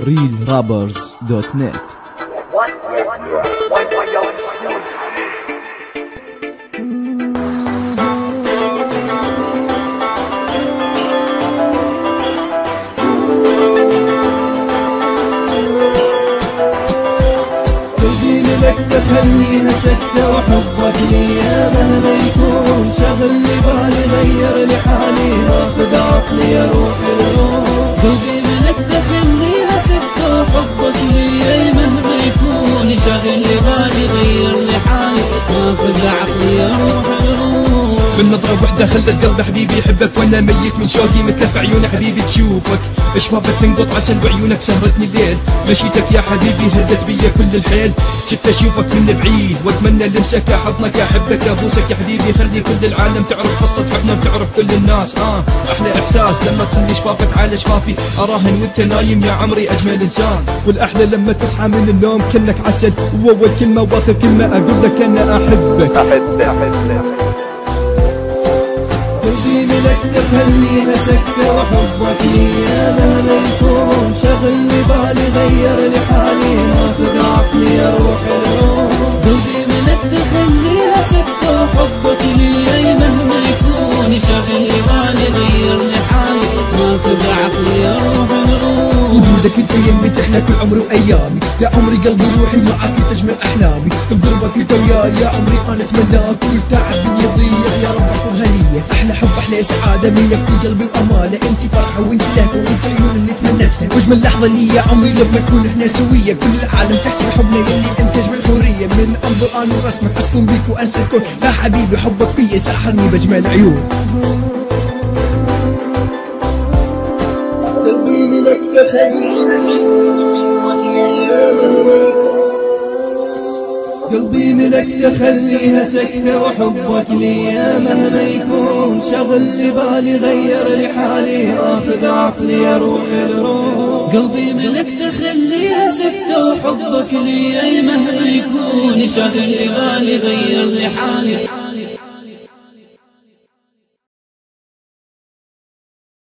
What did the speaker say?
realrabbers.net. خليها سكتة وحبك ليا مهما يكون شغل لي بالي غير لي حالي ماخذ عقلي اروح لروح قلبي ملكتة خليها سكتة وحبك ليا مهما يكون شغل لي بالي غير لي حالي ماخذ عقلي اروح لروح من نظرة وحدة خلت قلب حبيبي يحبك وانا ميت من شوقي متلف عيون حبيبي تشوفك اشفافك تنقط عسل وعيونك سهرتني الليل مشيتك يا حبيبي هدت بيا كل الحيل جيت اشوفك من بعيد واتمنى لمسك احضنك احبك ابوسك يا حبيبي خلي كل العالم تعرف قصة حبنا وتعرف كل الناس احلى احساس لما تخلي شفافك على شفافي اراهن وانت نايم يا عمري اجمل انسان والاحلى لما تصحى من النوم كأنك عسل واول كلمة واخر كلمة اقول لك انا احبك قلبي ملكتة خليها سكتة وحبك ليا مهما يكون شغل لي بالي غير لي حالي ماخذ عقلي اروح لروح قلبي ملكتة خليها سكتة وحبك ليا مهما يكون شغل لي بالي غير لي حالي ماخذ عقلي اروح لروح وجودك انت يمي تحلى كل عمري وايامي يا عمري قلبي روحي معاك تجمل احلامي بقربك انت وياي يا عمري انا اتمناك كل تعب يضيع يا رب اخذها لي احلى حب احلى سعاده ملكتي قلبي واماله انت فرحه وانت لهفه وانت عيون اللي تمنتها واجمل لحظه لي يا عمري لما نكون احنا سويه كل العالم تحسن حبنا يلي انتج بالحريه من انظر انا ورسمك اصفن بيك وانسى الكل لا حبيبي حبك بيا ساحرني بجمال عيون قلبي ملكتة قلبي ملكتة خليها سكتة وحبك ليا مهما يكون شغل لي بالي غير لي حالي اخذ عقلي اروح لروح قلبي ملكتة خليها سكتة وحبك ليا مهما يكون شغل لي بالي غير لي حالي